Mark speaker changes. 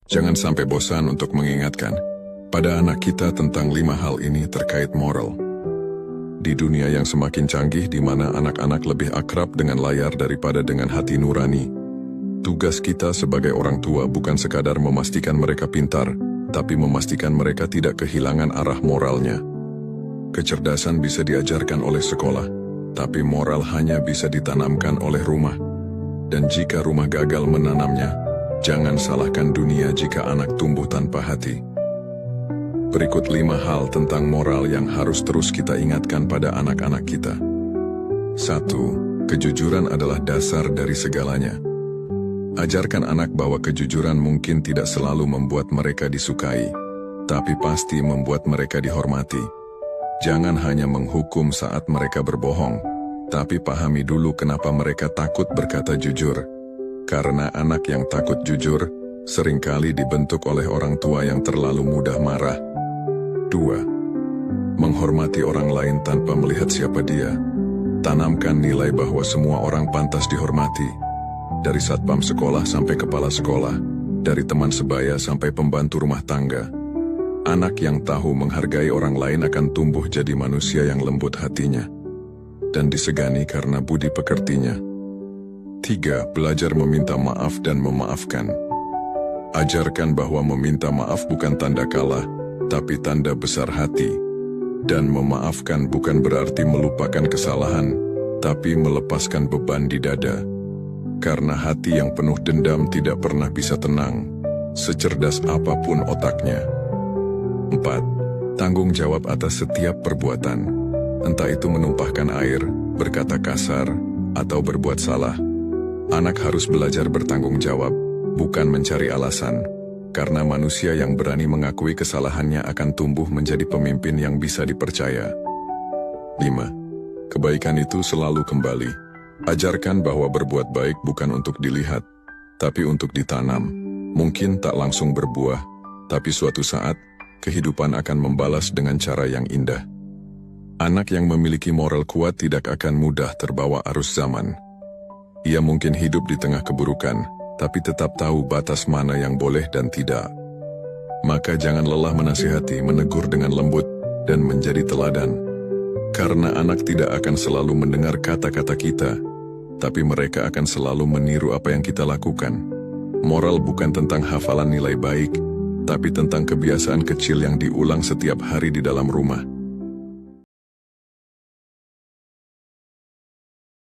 Speaker 1: Jangan sampai bosan untuk mengingatkan pada anak kita tentang 5 hal ini terkait moral. Di dunia yang semakin canggih di mana anak-anak lebih akrab dengan layar daripada dengan hati nurani, tugas kita sebagai orang tua bukan sekadar memastikan mereka pintar, tapi memastikan mereka tidak kehilangan arah moralnya. Kecerdasan bisa diajarkan oleh sekolah, tapi moral hanya bisa ditanamkan oleh rumah. Dan jika rumah gagal menanamnya, jangan salahkan dunia jika anak tumbuh tanpa hati. Berikut 5 hal tentang moral yang harus terus kita ingatkan pada anak-anak kita. 1. Kejujuran adalah dasar dari segalanya. Ajarkan anak bahwa kejujuran mungkin tidak selalu membuat mereka disukai, tapi pasti membuat mereka dihormati. Jangan hanya menghukum saat mereka berbohong, tapi pahami dulu kenapa mereka takut berkata jujur. Karena anak yang takut jujur, seringkali dibentuk oleh orang tua yang terlalu mudah marah. 2. Menghormati orang lain tanpa melihat siapa dia. Tanamkan nilai bahwa semua orang pantas dihormati. Dari satpam sekolah sampai kepala sekolah, dari teman sebaya sampai pembantu rumah tangga. Anak yang tahu menghargai orang lain akan tumbuh jadi manusia yang lembut hatinya dan disegani karena budi pekertinya. 3. Belajar meminta maaf dan memaafkan. Ajarkan bahwa meminta maaf bukan tanda kalah, tapi tanda besar hati. Dan memaafkan bukan berarti melupakan kesalahan, tapi melepaskan beban di dada. Karena hati yang penuh dendam tidak pernah bisa tenang, secerdas apapun otaknya. 4. Tanggung jawab atas setiap perbuatan. Entah itu menumpahkan air, berkata kasar, atau berbuat salah. Anak harus belajar bertanggung jawab, bukan mencari alasan. Karena manusia yang berani mengakui kesalahannya akan tumbuh menjadi pemimpin yang bisa dipercaya. 5. Kebaikan itu selalu kembali. Ajarkan bahwa berbuat baik bukan untuk dilihat, tapi untuk ditanam. Mungkin tak langsung berbuah, tapi suatu saat, kehidupan akan membalas dengan cara yang indah. Anak yang memiliki moral kuat tidak akan mudah terbawa arus zaman. Ia mungkin hidup di tengah keburukan, tapi tetap tahu batas mana yang boleh dan tidak. Maka jangan lelah menasihati, menegur dengan lembut, dan menjadi teladan. Karena anak tidak akan selalu mendengar kata-kata kita, tapi mereka akan selalu meniru apa yang kita lakukan. Moral bukan tentang hafalan nilai baik, tapi tentang kebiasaan kecil yang diulang setiap hari di dalam rumah.